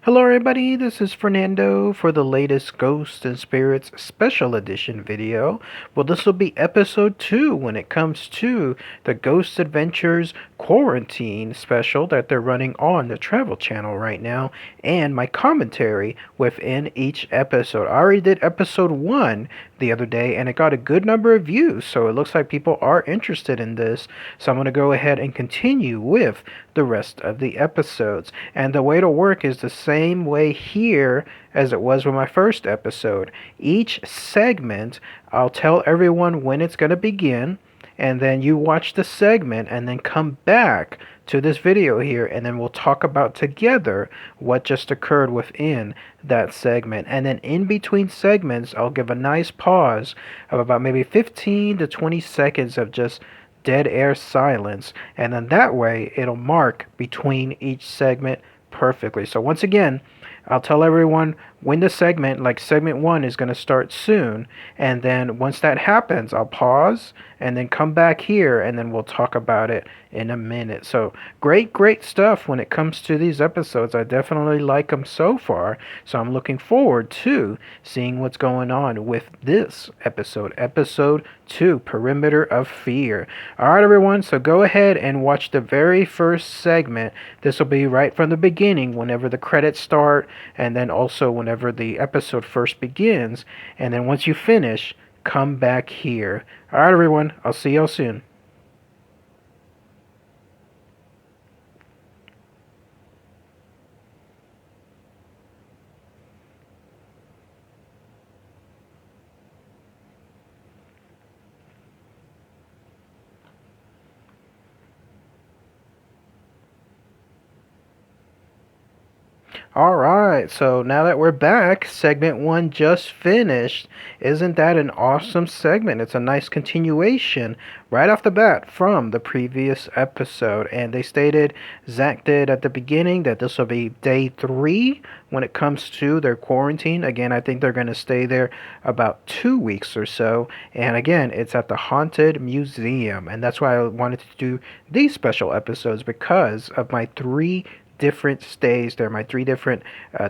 Hello, everybody. This is Fernando for the latest Ghosts and Spirits Special Edition video. Well, this will be episode 2 when it comes to the Ghost Adventures Quarantine special that they're running on the Travel Channel right now, and my commentary within each episode. I already did episode 1 the other day, and it got a good number of views, so it looks like people are interested in this. So I'm going to go ahead and continue with the rest of the episodes. And the way it'll work is the same way here as it was with my first episode. Each segment, I'll tell everyone when it's going to begin, and then you watch the segment and then come back to this video here, and then we'll talk about together what just occurred within that segment. And then in between segments, I'll give a nice pause of about maybe 15 to 20 seconds of just dead air silence, and then that way it'll mark between each segment perfectly. So once again, I'll tell everyone when the segment, like segment 1, is going to start soon, and then once that happens, I'll pause and then come back here, and then we'll talk about it in a minute. So great stuff when it comes to these episodes. I definitely like them so far, so I'm looking forward to seeing what's going on with this episode 2, Perimeter of Fear. Alright, everyone, so go ahead and watch the very first segment. This will be right from the beginning, whenever the credits start, and then also whenever the episode first begins. And then once you finish, come back here. Alright, everyone, I'll see y'all soon. Alright, so now that we're back, segment 1 just finished. Isn't that an awesome segment? It's a nice continuation right off the bat from the previous episode. And they stated, Zach did at the beginning, that this will be day 3 when it comes to their quarantine. Again, I think they're going to stay there about 2 weeks or so. And again, it's at the Haunted Museum. And that's why I wanted to do these special episodes, because of my 3 different stays there, my 3 different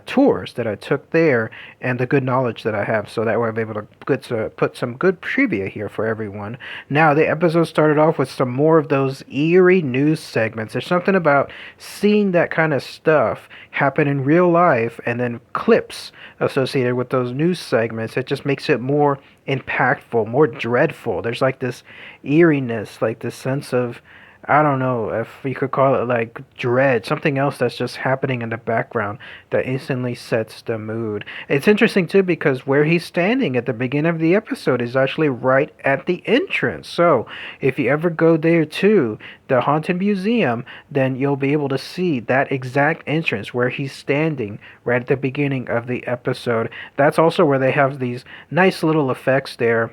tours that I took there, and the good knowledge that I have, so that way I'm able to put some good trivia here for everyone. Now, the episode started off with some more of those eerie news segments. There's something about seeing that kind of stuff happen in real life, and then clips associated with those news segments. It just makes it more impactful, more dreadful. There's like this eeriness, like this sense of, I don't know if you could call it like dread, something else that's just happening in the background that instantly sets the mood. It's interesting too, because where he's standing at the beginning of the episode is actually right at the entrance. So if you ever go there to the Haunted Museum, then you'll be able to see that exact entrance where he's standing right at the beginning of the episode. That's also where they have these nice little effects there.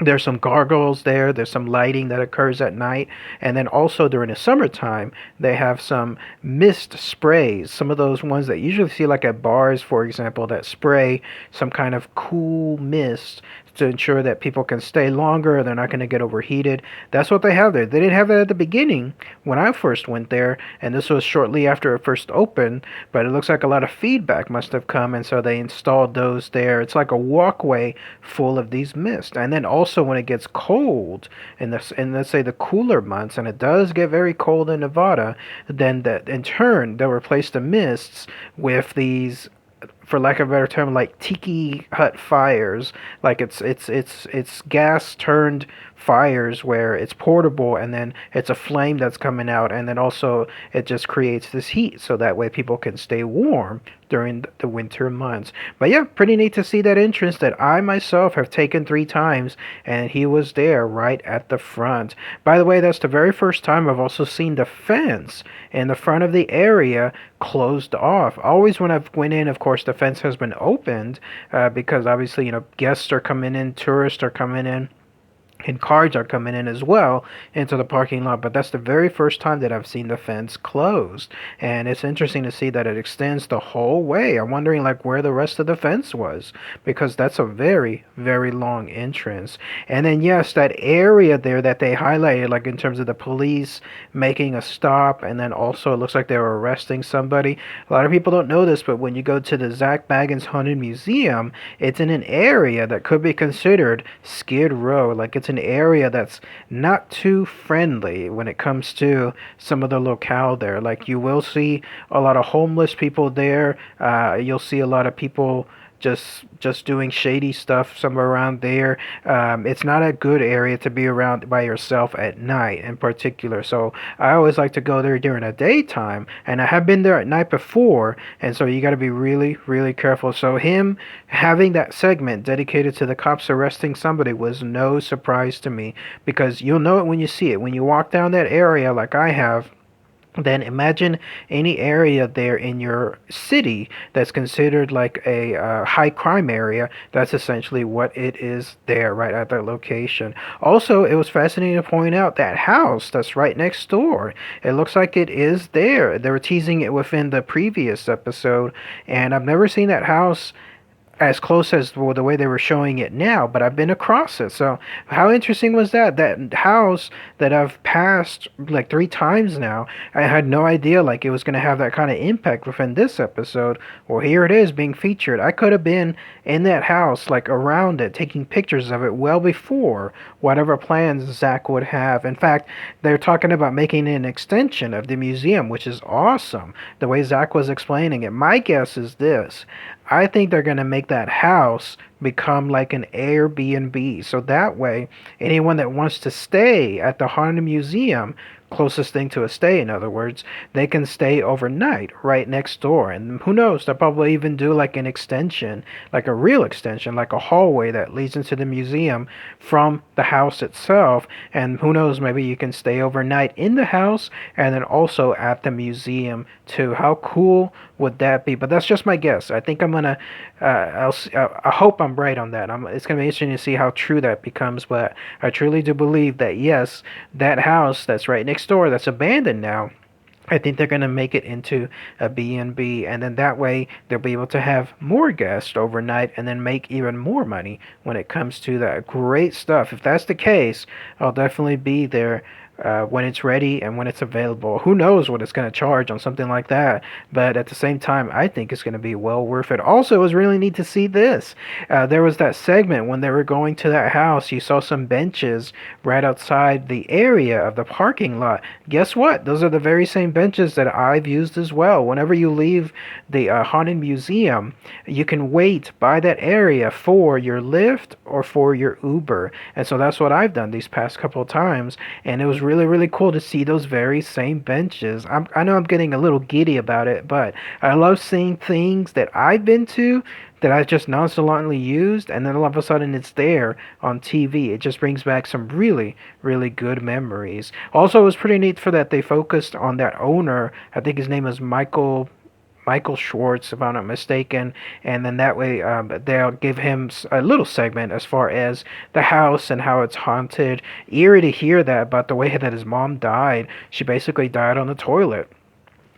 There's some gargoyles there. There's some lighting that occurs at night. And then also during the summertime, they have some mist sprays. Some of those ones that you usually see like at bars, for example, that spray some kind of cool mist to ensure that people can stay longer. They're not going to get overheated. That's what they have there. They didn't have that at the beginning when I first went there. And this was shortly after it first opened. But it looks like a lot of feedback must have come. And so they installed those there. It's like a walkway full of these mists. And then also when it gets cold in let's say the cooler months, and it does get very cold in Nevada, then that in turn they'll replace the mists with these, for lack of a better term, like tiki hut fires. Like it's gas turned fires where it's portable, and then it's a flame that's coming out, and then also it just creates this heat so that way people can stay warm during the winter months. But yeah, pretty neat to see that entrance that I myself have taken 3 times, and he was there right at the front. By the way, that's the very first time I've also seen the fence in the front of the area closed off. Always when I've went in, of course, the fence has been opened, because obviously, guests are coming in, tourists are coming in, and cars are coming in as well into the parking lot. But that's the very first time that I've seen the fence closed, and it's interesting to see that it extends the whole way. I'm wondering like where the rest of the fence was, because that's a very very long entrance. And then yes, that area there that they highlighted, like in terms of the police making a stop, and then also it looks like they were arresting somebody. A lot of people don't know this, but when you go to the Zach Baggins Haunted Museum, it's in an area that could be considered Skid Row. Like it's an area that's not too friendly when it comes to some of the locale there. Like you will see a lot of homeless people there. You'll see a lot of people just doing shady stuff somewhere around there. It's not a good area to be around by yourself at night in particular. So I always like to go there during the daytime, and I have been there at night before, and so you got to be really really careful. So him having that segment dedicated to the cops arresting somebody was no surprise to me, because you'll know it when you see it. When you walk down that area like I have, then imagine any area there in your city that's considered like a high crime area. That's essentially what it is there, right at that location. Also, it was fascinating to point out that house that's right next door. It looks like it is there. They were teasing it within the previous episode, and I've never seen that house as close as well, the way they were showing it now, but I've been across it. So how interesting was that? That house that I've passed like 3 times now, I had no idea like it was going to have that kind of impact within this episode. Well, here it is being featured. I could have been in that house, like around it, taking pictures of it well before whatever plans Zach would have. In fact, they're talking about making an extension of the museum, which is awesome. The way Zach was explaining it. My guess is this: I think they're going to make that house become like an Airbnb. So that way, anyone that wants to stay at the Haunted Museum, closest thing to a stay, in other words, they can stay overnight right next door. And who knows, they'll probably even do like an extension, like a real extension, like a hallway that leads into the museum from the house itself. And who knows, maybe you can stay overnight in the house and then also at the museum too. How cool would that be? But that's just my guess. I think I'm gonna, I hope I'm right on that. It's gonna be interesting to see how true that becomes. But I truly do believe that yes, that house that's right next door, that's abandoned now, I think they're going to make it into a B&B, and then that way they'll be able to have more guests overnight and then make even more money when it comes to that. Great stuff. If that's the case, I'll definitely be there when it's ready and when it's available. Who knows what it's going to charge on something like that, but at the same time, I think it's going to be well worth it. Also, it was really neat to see this. There was that segment when they were going to that house. You saw some benches right outside the area of the parking lot. Guess what? Those are the very same benches that I've used as well. Whenever you leave the Haunted Museum, you can wait by that area for your Lyft or for your Uber. And so that's what I've done these past couple of times, and it was really really cool to see those very same benches. I know I'm getting a little giddy about it, but I love seeing things that I've been to that I just nonchalantly used, and then all of a sudden it's there on TV. It just brings back some really, really good memories. Also, it was pretty neat for that they focused on that owner. I think his name is Michael Schwartz, if I'm not mistaken, and then that way they'll give him a little segment as far as the house and how it's haunted. Eerie to hear that about the way that his mom died. She basically died on the toilet.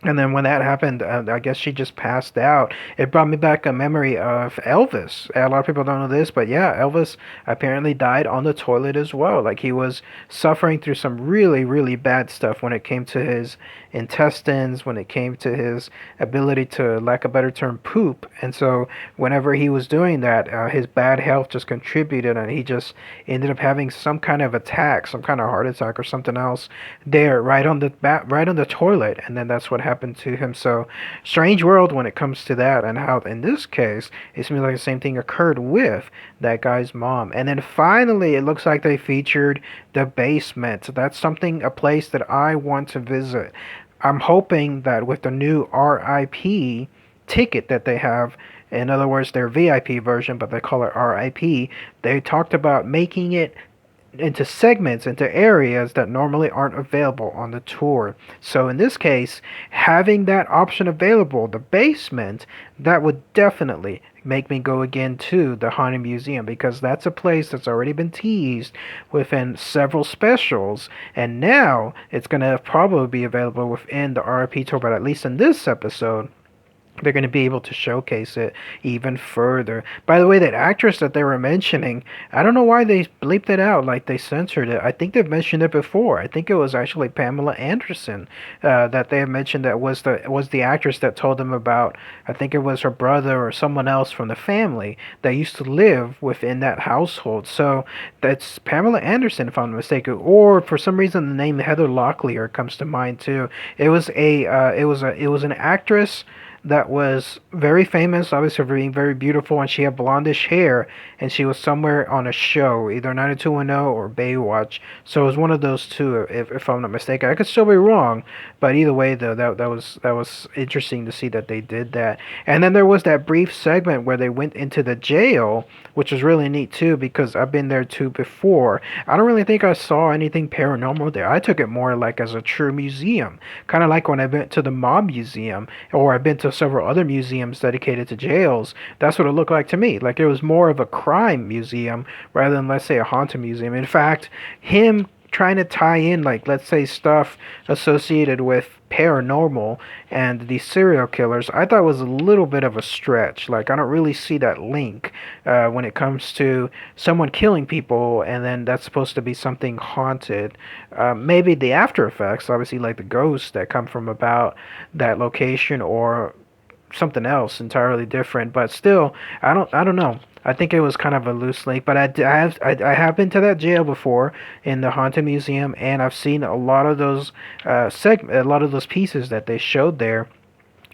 And then when that happened, I guess she just passed out. It brought me back a memory of Elvis. A lot of people don't know this, but yeah, Elvis apparently died on the toilet as well. Like he was suffering through some really, really bad stuff when it came to his intestines, when it came to his ability to, lack a better term, poop. And so whenever he was doing that, his bad health just contributed, and he just ended up having some kind of attack, some kind of heart attack or something else there, right on the toilet. And then that's what happened to him. So strange world when it comes to that, and how in this case it seems like the same thing occurred with that guy's mom. And then finally it looks like they featured the basement. So that's something, a place that I want to visit. I'm hoping that with the new RIP ticket that they have, in other words their VIP version, but they call it RIP, they talked about making it into segments, into areas that normally aren't available on the tour. So in this case, having that option available, the basement, that would definitely make me go again to the Haunted Museum, because that's a place that's already been teased within several specials, and now it's going to probably be available within the RP tour, but at least in this episode they're going to be able to showcase it even further. By the way, that actress that they were mentioning, I don't know why they bleeped it out, like they censored it. I think they've mentioned it before. I think it was actually Pamela Anderson that they have mentioned, that was the actress that told them about. I think it was her brother or someone else from the family that used to live within that household. So that's Pamela Anderson, if I'm not mistaken. Or for some reason, the name Heather Locklear comes to mind too. It was an actress that was very famous, obviously for being very beautiful, and she had blondish hair, and she was somewhere on a show, either 90210 or Baywatch. So it was one of those two, if I'm not mistaken. I could still be wrong, but either way, though, that was interesting to see that they did that. And then there was that brief segment where they went into the jail, which was really neat too, because I've been there too before. I don't really think I saw anything paranormal there. I took it more like as a true museum, kind of like when I went to the mob museum, or I've been to several other museums dedicated to jails. That's what it looked like to me. Like it was more of a crime museum rather than, let's say, a haunted museum. In fact, him trying to tie in, like, let's say, stuff associated with paranormal and these serial killers, I thought was a little bit of a stretch. Like, I don't really see that link when it comes to someone killing people and then that's supposed to be something haunted. Maybe the after effects, obviously, like the ghosts that come from about that location, or something else entirely different. But still, I don't know. I think it was kind of a loose link, but I have been to that jail before in the haunted museum, and I've seen a lot of those a lot of those pieces that they showed there.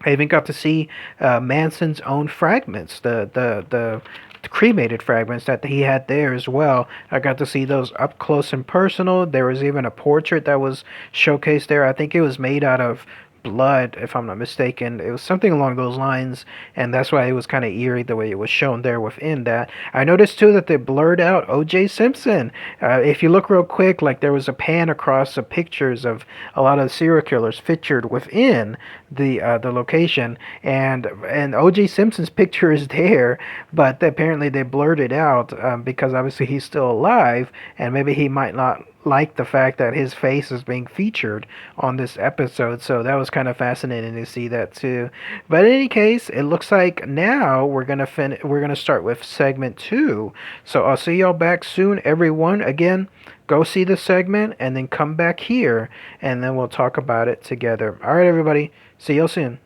I even got to see Manson's own fragments, the cremated fragments that he had there as well. I got to see those up close and personal. There was even a portrait that was showcased there. I think it was made out of blood, if I'm not mistaken. It was something along those lines, and that's why it was kind of eerie the way it was shown there within that. I noticed too that they blurred out O.J. Simpson. If you look real quick, like there was a pan across the pictures of a lot of serial killers featured within the location, and O.J. Simpson's picture is there, but apparently they blurred it out because obviously he's still alive, and maybe he might not like the fact that his face is being featured on this episode. So that was kind of fascinating to see that too. But in any case, it looks like now we're gonna start with segment 2. So I'll see y'all back soon, everyone. Again, go see the segment and then come back here, and then we'll talk about it together. All right, everybody. See y'all soon.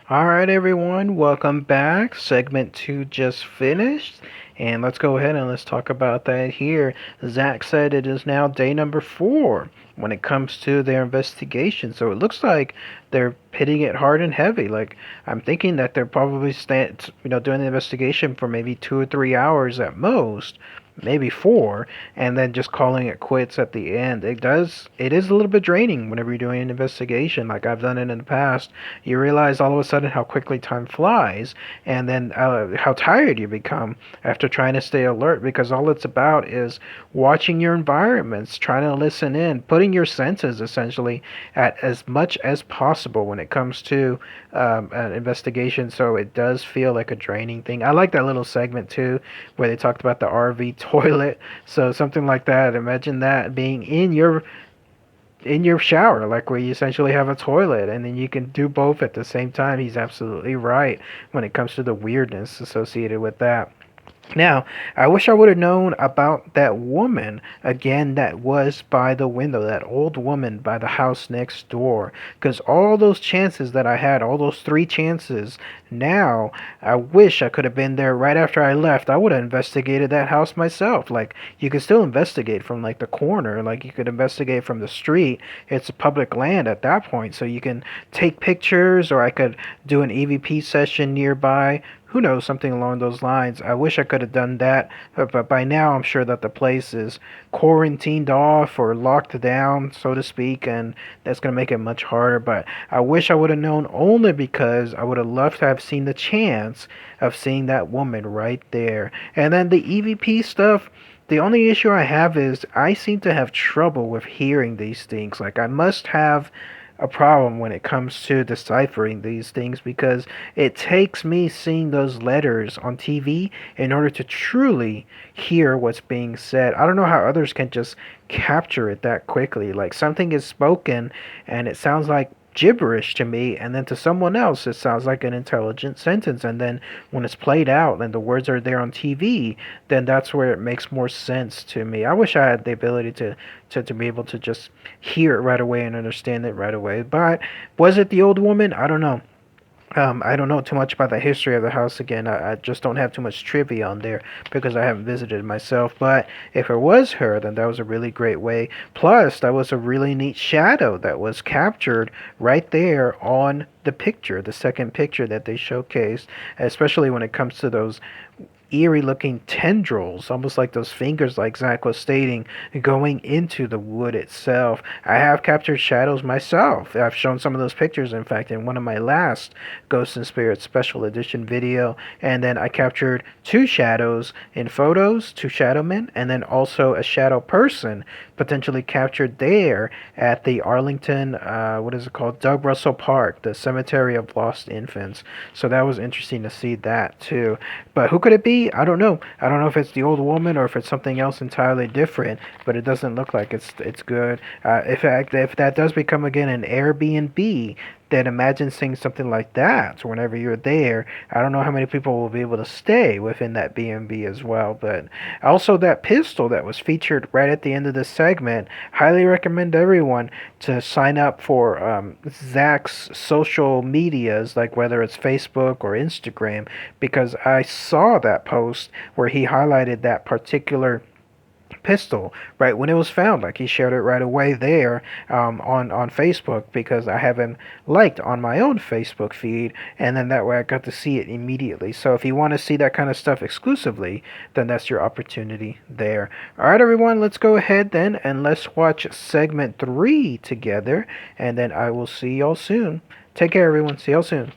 All right, everyone, welcome back. Segment 2 just finished, and let's go ahead and let's talk about that here. Zach said it is now day number 4 when it comes to their investigation. So it looks like they're hitting it hard and heavy. Like, I'm thinking that they're probably doing the investigation for maybe 2 or 3 hours at most, maybe 4, and then just calling it quits at the end. It is a little bit draining whenever you're doing an investigation, like I've done it in the past. You realize all of a sudden how quickly time flies, and then how tired you become after trying to stay alert, because all it's about is watching your environments, trying to listen in, putting your senses essentially at as much as possible when it comes to an investigation. So it does feel like a draining thing. I like that little segment too where they talked about the RV toilet. So something like that. Imagine that being in your shower, like where you essentially have a toilet and then you can do both at the same time. He's absolutely right when it comes to the weirdness associated with that. Now, I wish I would have known about that woman again that was by the window, that old woman by the house next door. Because all those chances that I had, all those three chances, now I wish I could have been there right after I left. I would have investigated that house myself. Like, you can still investigate from like the corner, like, you could investigate from the street. It's public land at that point, so you can take pictures, or I could do an EVP session nearby, who knows, something along those lines. I wish I could have done that, but by now I'm sure that the place is quarantined off or locked down, so to speak, and that's going to make it much harder. But I wish I would have known, only because I would have loved to have seen the chance of seeing that woman right there. And then the EVP stuff, the only issue I have is I seem to have trouble with hearing these things. Like, I must have a problem when it comes to deciphering these things, because it takes me seeing those letters on TV in order to truly hear what's being said. I don't know how others can just capture it that quickly. Like, something is spoken and it sounds like gibberish to me, and then to someone else it sounds like an intelligent sentence, and then when it's played out and the words are there on TV, then that's where it makes more sense to me. I wish I had the ability to be able to just hear it right away and understand it right away. But was it the old woman? I don't know. I don't know too much about the history of the house. Again, I just don't have too much trivia on there because I haven't visited myself. But if it was her, then that was a really great way. Plus, that was a really neat shadow that was captured right there on the picture, the second picture that they showcased, especially when it comes to those eerie looking tendrils, almost like those fingers, like Zach was stating, going into the wood itself. I have captured shadows myself. I've shown some of those pictures, in fact, in one of my last Ghosts and Spirits special edition video. And then I captured two shadows in photos, two shadow men, and then also a shadow person potentially captured there at the Arlington, what is it called? Doug Russell Park, the Cemetery of Lost Infants. So that was interesting to see that too. But who could it be? I don't know. I don't know if it's the old woman or if it's something else entirely different. But it doesn't look like it's good. If that does become again an Airbnb, then imagine seeing something like that. So whenever you're there, I don't know how many people will be able to stay within that B&B as well. But also that pistol that was featured right at the end of the segment. Highly recommend everyone to sign up for Zach's social medias, like whether it's Facebook or Instagram, because I saw that post where he highlighted that particular pistol right when it was found. Like, he shared it right away there, on Facebook, because I have him liked on my own Facebook feed, and then that way I got to see it immediately. So if you want to see that kind of stuff exclusively, then that's your opportunity there. All right, everyone, let's go ahead then and let's watch segment 3 together, and then I will see y'all soon. Take care, everyone. See y'all soon.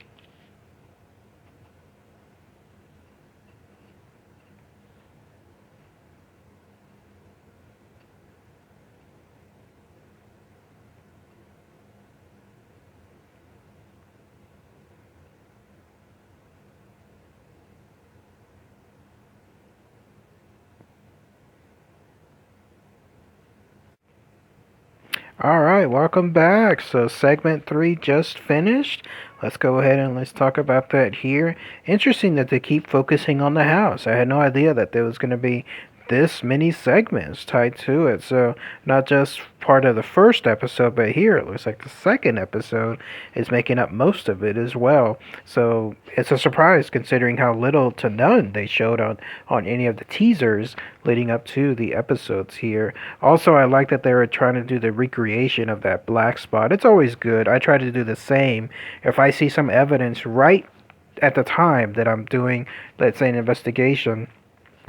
All right, welcome back. So segment 3 just finished. Let's go ahead and let's talk about that here. Interesting that they keep focusing on the house. I had no idea that there was going to be this many segments tied to it. So not just part of the first episode, but here it looks like the second episode is making up most of it as well. So it's a surprise considering how little to none they showed on any of the teasers leading up to the episodes here. Also, I like that they were trying to do the recreation of that black spot. It's always good. I try to do the same. If I see some evidence right at the time that I'm doing, let's say, an investigation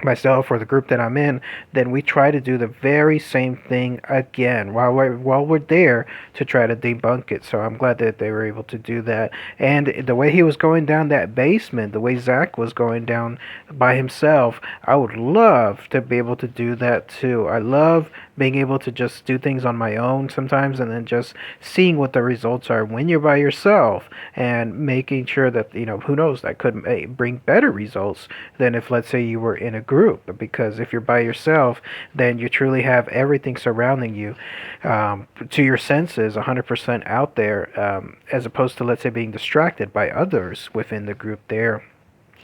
myself or the group that I'm in, then we try to do the very same thing again while we're there to try to debunk it. So I'm glad that they were able to do that. And the way he was going down that basement, the way Zach was going down by himself, I would love to be able to do that too. I love being able to just do things on my own sometimes, and then just seeing what the results are when you're by yourself, and making sure that, who knows, that could bring better results than if, let's say, you were in a group. Because if you're by yourself, then you truly have everything surrounding you, to your senses 100% out there, as opposed to, let's say, being distracted by others within the group there.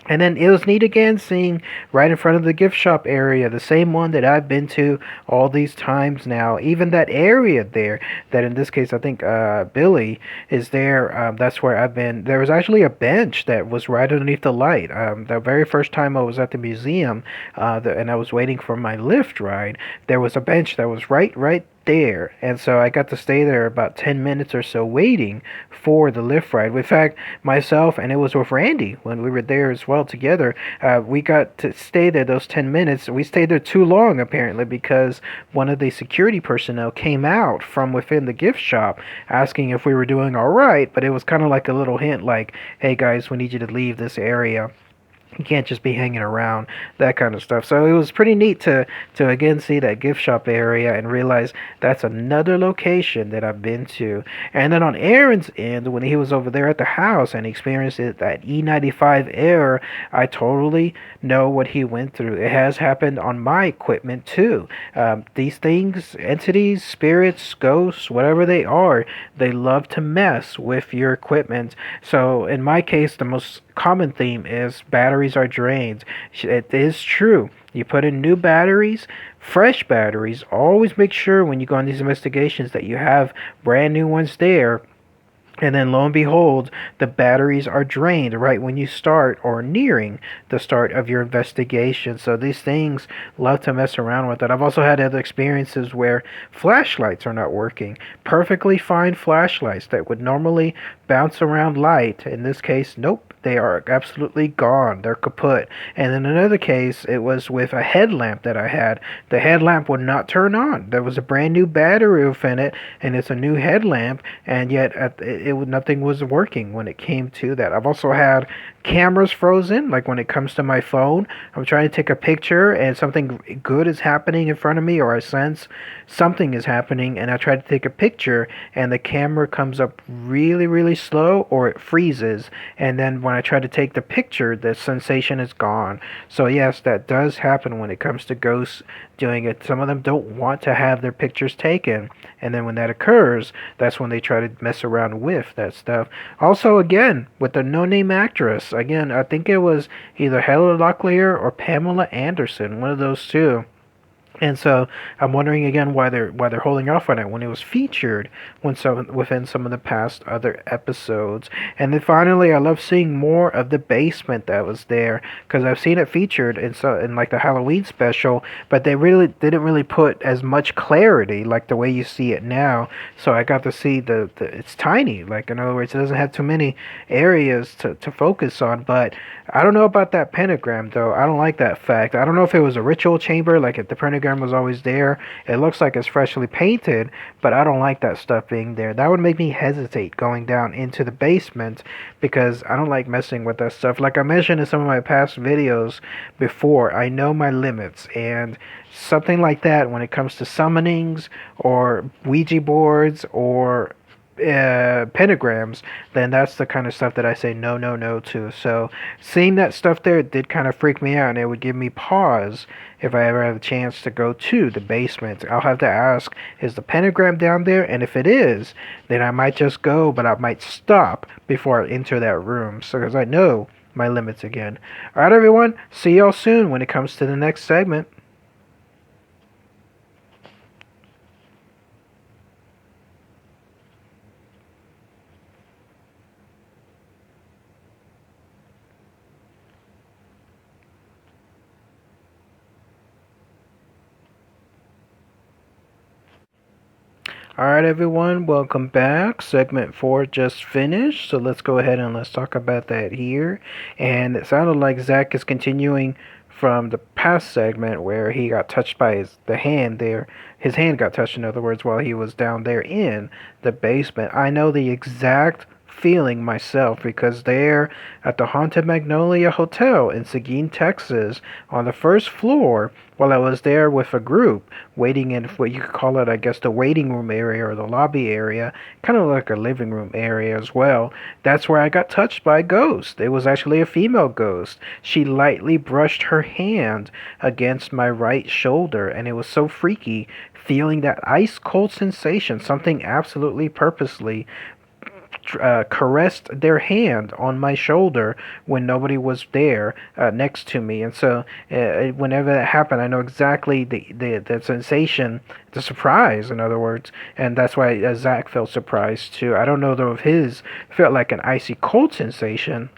And then it was neat again seeing right in front of the gift shop area, the same one that I've been to all these times now. Even that area there, that in this case I think Billy is there. That's where I've been. There was actually a bench that was right underneath the light. The very first time I was at the museum, and I was waiting for my lift ride, there was a bench that was right there. And so I got to stay there about 10 minutes or so waiting for the lift ride. In fact, myself and it was with Randy when we were there as well together. We got to stay there those 10 minutes. We stayed there too long apparently because one of the security personnel came out from within the gift shop asking if we were doing all right, but it was kind of like a little hint like, hey guys, we need you to leave this area. You can't just be hanging around, that kind of stuff. So it was pretty neat to again see that gift shop area and realize that's another location that I've been to. And then on Aaron's end, when he was over there at the house and experienced that E95 error, I totally know what he went through. It has happened on my equipment too. These things, entities, spirits, ghosts, whatever they are, they love to mess with your equipment. So in my case, the most common theme is batteries are drained. It is true. You put in new batteries, fresh batteries. Always make sure when you go on these investigations that you have brand new ones there. And then lo and behold, the batteries are drained right when you start or nearing the start of your investigation. So these things love to mess around with it. I've also had other experiences where flashlights are not working. Perfectly fine flashlights that would normally bounce around light. In this case, nope. They are absolutely gone. They're kaput. And in another case, it was with a headlamp that I had. The headlamp would not turn on. There was a brand new battery within it, and it's a new headlamp, and yet nothing was working when it came to that. I've also had cameras frozen, like when it comes to my phone. I'm trying to take a picture, and something good is happening in front of me, or I sense something is happening, and I try to take a picture, and the camera comes up really slow, or it freezes, and then when I try to take the picture, the sensation is gone. So yes, that does happen when it comes to ghosts doing it. Some of them don't want to have their pictures taken, and then when that occurs, that's when they try to mess around with that stuff. Also, again, with the no-name actress, again, I think it was either Heather Locklear or Pamela Anderson, one of those two. And so I'm wondering again why they're holding off on it when it was featured within some of the past other episodes. And then finally, I love seeing more of the basement that was there because I've seen it featured in like the Halloween special, but they really didn't really put as much clarity like the way you see it now. So I got to see the it's tiny. Like in other words, it doesn't have too many areas to focus on. But I don't know about that pentagram though. I don't like that fact. I don't know if it was a ritual chamber, like if the pentagram was always there. It looks like it's freshly painted, but I don't like that stuff being there. That would make me hesitate going down into the basement because I don't like messing with that stuff. Like I mentioned in some of my past videos before, I know my limits, and something like that when it comes to summonings or Ouija boards or pentagrams, then that's the kind of stuff that I say no to. So seeing that stuff there did kind of freak me out, and it would give me pause if I ever have a chance to go to the basement. I'll have to ask, is the pentagram down there? And if it is, then I might just go, but I might stop before I enter that room, so because I know my limits again. Alright everyone, see y'all soon when it comes to the next segment. Alright everyone, welcome back. Segment 4 just finished, so let's go ahead and let's talk about that here. And it sounded like Zach is continuing from the past segment where he got touched by the hand there. His hand got touched, in other words, while he was down there in the basement. I know the exact feeling myself because there at the Haunted Magnolia Hotel in Seguin, Texas, on the first floor, while I was there with a group waiting in what you could call it, I guess, the waiting room area or the lobby area, kind of like a living room area as well. That's where I got touched by a ghost. It was actually a female ghost. She lightly brushed her hand against my right shoulder, and it was so freaky feeling that ice cold sensation, something absolutely purposely caressed their hand on my shoulder when nobody was there next to me. And so whenever that happened, I know exactly the sensation, the surprise, in other words. And that's why Zach felt surprised too. I don't know though if his felt like an icy cold sensation,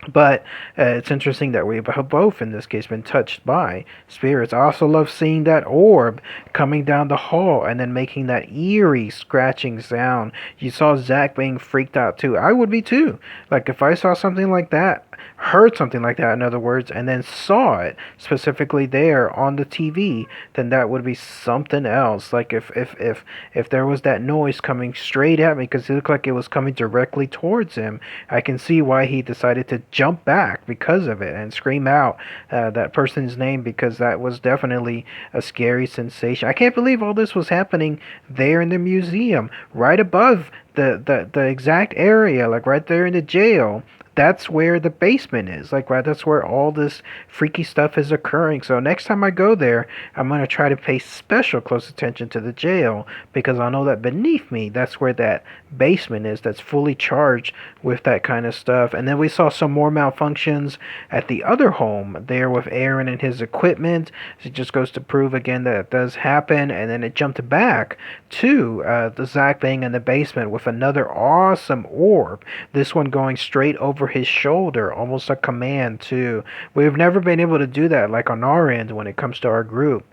but it's interesting that we've both, in this case, been touched by spirits. I also love seeing that orb coming down the hall and then making that eerie scratching sound. You saw Zach being freaked out too. I would be too. Like if I saw something like that, heard something like that, in other words, and then saw it specifically there on the TV, then that would be something else. Like if there was that noise coming straight at me, because it looked like it was coming directly towards him, I can see why he decided to jump back because of it and scream out that person's name, because that was definitely a scary sensation. I can't believe all this was happening there in the museum, right above the exact area, like right there in the jail. That's where the basement is. Like, right, that's where all this freaky stuff is occurring. So next time I go there, I'm going to try to pay special close attention to the jail, because I know that beneath me, that's where that basement is that's fully charged with that kind of stuff. And then we saw some more malfunctions at the other home there with Aaron and his equipment. It just goes to prove again that it does happen. And then it jumped back to the Zach being in the basement with another awesome orb. This one going straight over his shoulder, almost a command too. We've never been able to do that like on our end when it comes to our group,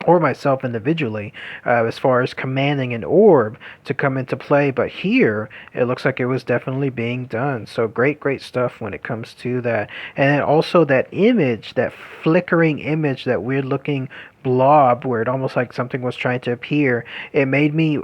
or myself individually, as far as commanding an orb to come into play. But here, it looks like it was definitely being done. So great stuff when it comes to that. And then also that image, that flickering image, that weird looking blob where it almost like something was trying to appear. It made me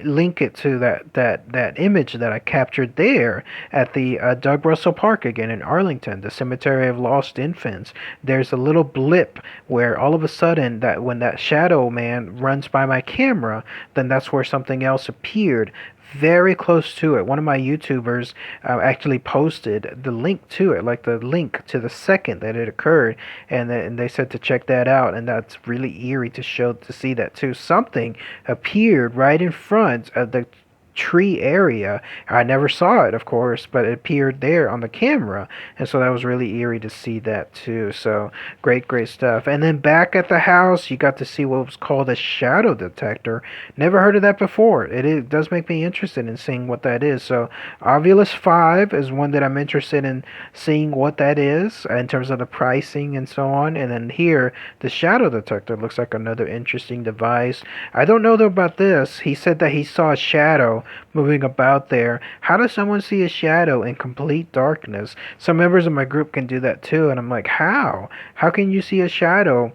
link it to that image that I captured there at the Doug Russell Park again in Arlington, the Cemetery of Lost Infants. There's a little blip where all of a sudden, that when that shadow man runs by my camera, then that's where something else appeared very close to it. One of my YouTubers actually posted the link to it, like the link to the second that it occurred, and they said to check that out. And that's really eerie to see that too. Something appeared right in front of the tree area. I never saw it, of course, but it appeared there on the camera, and so that was really eerie to see that too. So great stuff. And then back at the house, you got to see what was called a shadow detector. Never heard of that before. It does make me interested in seeing what that is. So Ovilus 5 is one that I'm interested in seeing what that is in terms of the pricing and so on. And then here, the shadow detector looks like another interesting device. I don't know though about this. He said that he saw a shadow moving about there. How does someone see a shadow in complete darkness? Some members of my group can do that too, and I'm like, how? How can you see a shadow,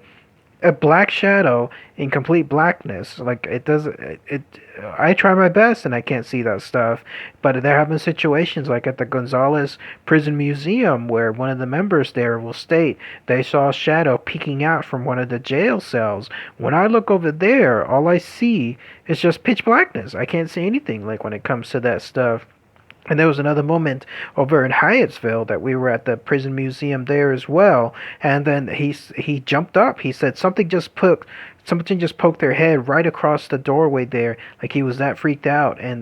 a black shadow, in complete blackness? Like, it doesn't. I try my best and I can't see that stuff. But there have been situations like at the Gonzales Prison Museum where one of the members there will state they saw a shadow peeking out from one of the jail cells. When I look over there, all I see is just pitch blackness. I can't see anything, like, when it comes to that stuff. And there was another moment over in Hyattsville that we were at the prison museum there as well. And then he jumped up. He said something just poked their head right across the doorway there, like he was that freaked out. And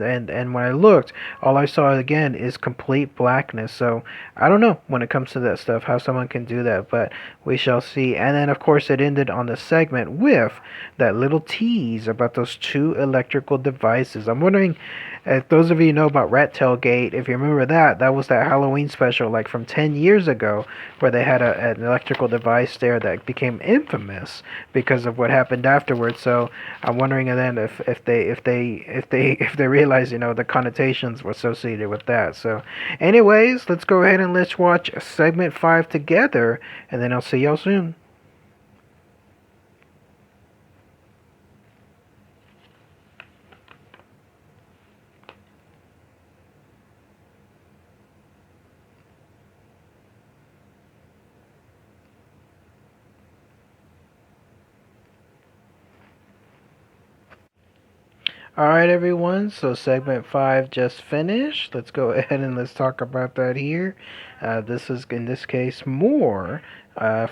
when I looked, all I saw again is complete blackness. So I don't know when it comes to that stuff how someone can do that, but we shall see. And then of course it ended on the segment with that little tease about those two electrical devices. I'm wondering, if those of you who know about Rat Tailgate, if you remember that, that was that Halloween special like from 10 years ago where they had an electrical device there that became infamous because of what happened afterwards. So I'm wondering then if they realize, you know, the connotations were associated with that. So anyways, let's go ahead and let's watch segment 5 together, and then I'll see y'all soon. Alright, everyone, so segment 5 just finished. Let's go ahead and let's talk about that here. This is, in this case, more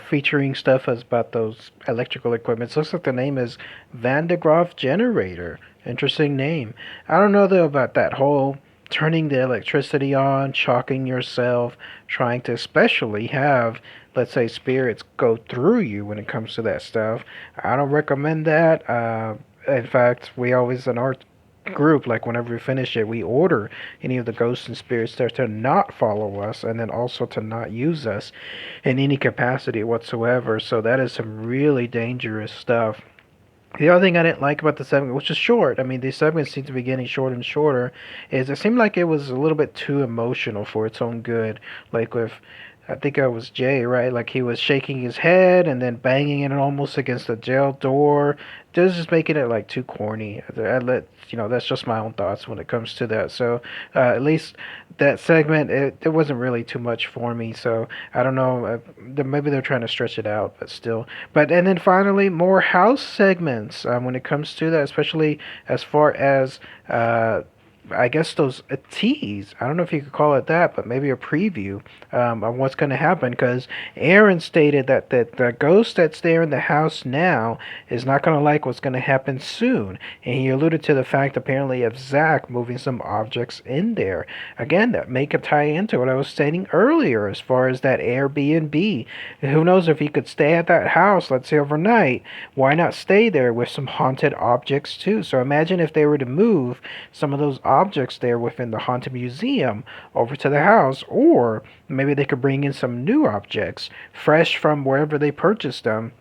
featuring stuff as about those electrical equipment. Looks like the name is Van de Graaff Generator. Interesting name. I don't know, though, about that whole turning the electricity on, shocking yourself, trying to especially have, let's say, spirits go through you when it comes to that stuff. I don't recommend that. In fact, we always in our group, like whenever we finish it, we order any of the ghosts and spirits there to not follow us and then also to not use us in any capacity whatsoever. So that is some really dangerous stuff. The other thing I didn't like about the segment, which is short, I mean, these segments seem to be getting shorter and shorter, is it seemed like it was a little bit too emotional for its own good. Like with, I think it was Jay, right? Like he was shaking his head and then banging it almost against the jail door. Just making it like too corny. That's just my own thoughts when it comes to that. So at least that segment, it wasn't really too much for me. So I don't know. Maybe they're trying to stretch it out, but still. But and then finally, more house segments when it comes to that, especially as far as I guess those a tease. I don't know if you could call it that, but maybe a preview of what's going to happen. Because Aaron stated that the ghost that's there in the house now is not going to like what's going to happen soon, and he alluded to the fact apparently of Zach moving some objects in there. Again, that may tie into what I was stating earlier as far as that Airbnb. Who knows if he could stay at that house, let's say overnight? Why not stay there with some haunted objects too? So imagine if they were to move some of those objects there within the haunted museum over to the house, or maybe they could bring in some new objects fresh from wherever they purchased them,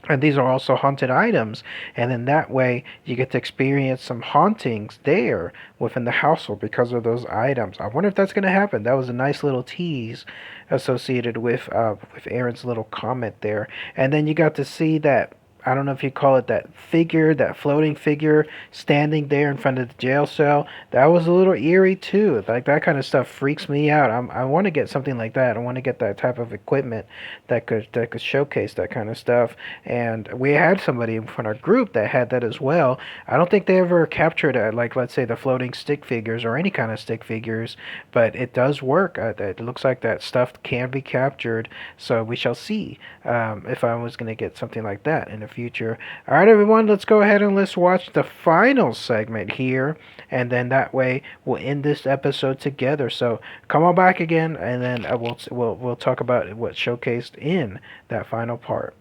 and these are also haunted items, and in that way you get to experience some hauntings there within the household because of those items. I wonder if that's going to happen. That was a nice little tease associated with Aaron's little comment there. And then you got to see that, I don't know if you call it that figure, that floating figure standing there in front of the jail cell. That was a little eerie too. Like that kind of stuff freaks me out. I want to get something like that. I want to get that type of equipment that could showcase that kind of stuff. And we had somebody from our group that had that as well. I don't think they ever captured like let's say the floating stick figures or any kind of stick figures, but it does work. It looks like that stuff can be captured. So we shall see if I was going to get something like that in the future. All right, everyone, let's go ahead and let's watch the final segment here, and then that way we'll end this episode together. So come on back again, and then we'll talk about what's showcased in that final part.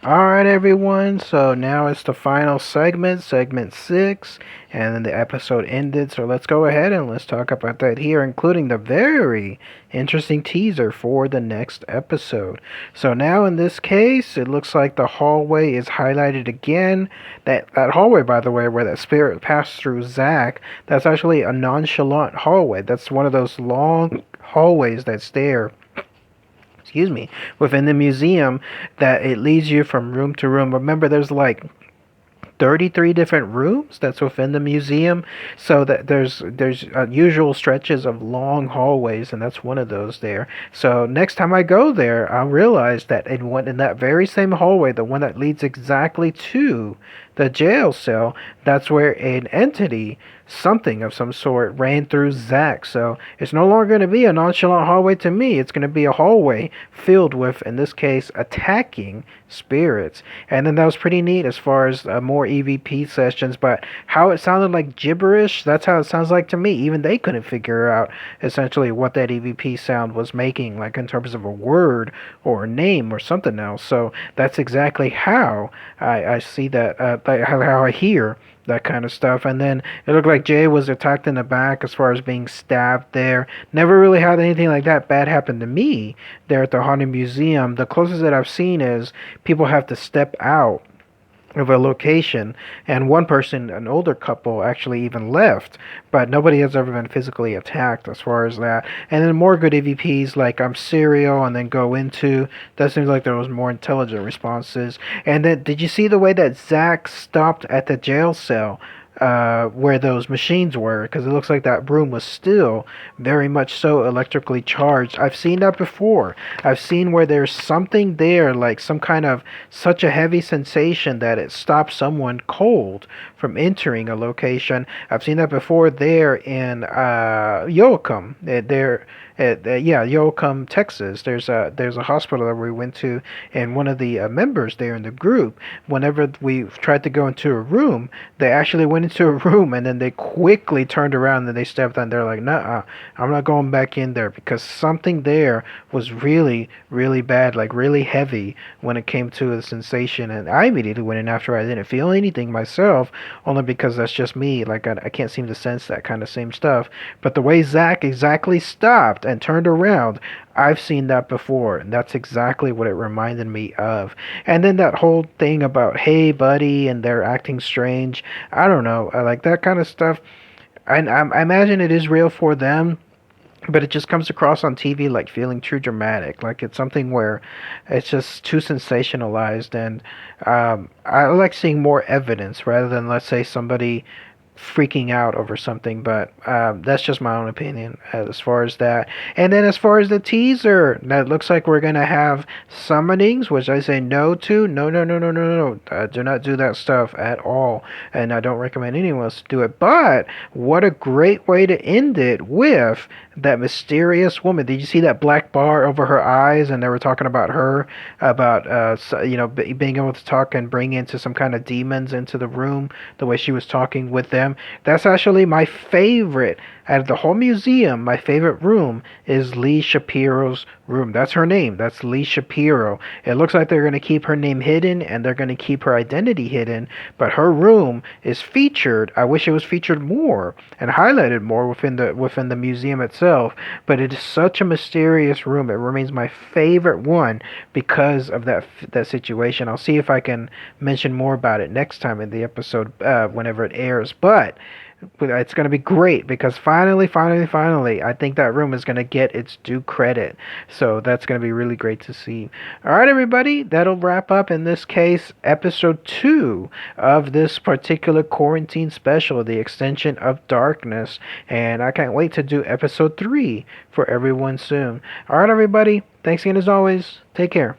Alright, everyone, so now it's the final segment, segment 6, and then the episode ended. So let's go ahead and let's talk about that here, including the very interesting teaser for the next episode. So now in this case, it looks like the hallway is highlighted again. That hallway, by the way, where that spirit passed through Zach, that's actually a nonchalant hallway. That's one of those long hallways that's there, excuse me, within the museum, that it leads you from room to room. Remember, there's like 33 different rooms that's within the museum, so that there's unusual stretches of long hallways, and that's one of those there. So next time I go there, I'll realize that in that very same hallway, the one that leads exactly to the jail cell, that's where an entity, something of some sort, ran through Zach. So it's no longer going to be a nonchalant hallway to me. It's going to be a hallway filled with, in this case, attacking spirits. And then that was pretty neat as far as more EVP sessions, but how it sounded like gibberish, that's how it sounds like to me. Even they couldn't figure out essentially what that EVP sound was making, like in terms of a word or a name or something else. So that's exactly how I see that, how I hear that kind of stuff. And then it looked like Jay was attacked in the back as far as being stabbed there. Never really had anything like that bad happen to me there at the Haunted Museum. The closest that I've seen is people have to step out of a location, and one person, an older couple, actually even left, but nobody has ever been physically attacked as far as that. And then more good EVPs like I'm Serial and then Go Into, that seems like there was more intelligent responses. And then did you see the way that Zach stopped at the jail cell where those machines were, because it looks like that room was still very much so electrically charged. I've seen that before. I've seen where there's something there, like some kind of such a heavy sensation that it stops someone cold from entering a location. I've seen that before there in Yoakum. There yeah, Yoakum, Texas. There's a hospital that we went to, and one of the members there in the group, whenever we tried to go into a room, they actually went into a room and then they quickly turned around and they stepped on. They're like, "Nah, I'm not going back in there," because something there was really, really bad, like really heavy when it came to the sensation. And I immediately went in after. I didn't feel anything myself, only because that's just me. Like I can't seem to sense that kind of same stuff. But the way Zach exactly stopped and turned around, I've seen that before, and that's exactly what it reminded me of. And then that whole thing about, hey, buddy, and they're acting strange. I don't know. I like that kind of stuff. I imagine it is real for them, but it just comes across on TV like feeling too dramatic. Like it's something where it's just too sensationalized. And I like seeing more evidence rather than, let's say, somebody freaking out over something. But that's just my own opinion as far as that. And then as far as the teaser, that looks like we're gonna have summonings, which I say no to. No, no, no, no, no, no, no. Do not do that stuff at all, and I don't recommend anyone else to do it. But what a great way to end it with that mysterious woman. Did you see that black bar over her eyes? And they were talking about her, about being able to talk and bring into some kind of demons into the room, the way she was talking with them. That's actually my favorite out of the whole museum. My favorite room is Lee Shapiro's room. That's her name. That's Lee Shapiro. It looks like they're going to keep her name hidden and they're going to keep her identity hidden, but her room is featured. I wish it was featured more and highlighted more within the museum itself, but it is such a mysterious room. It remains my favorite one because of that situation. I'll see if I can mention more about it next time in the episode, whenever it airs. But it's going to be great because finally, I think that room is going to get its due credit. So that's going to be really great to see. All right, everybody, that'll wrap up, in this case, episode 2 of this particular quarantine special, the extension of darkness. And I can't wait to do episode 3 for everyone soon. All right, everybody, thanks again as always. Take care.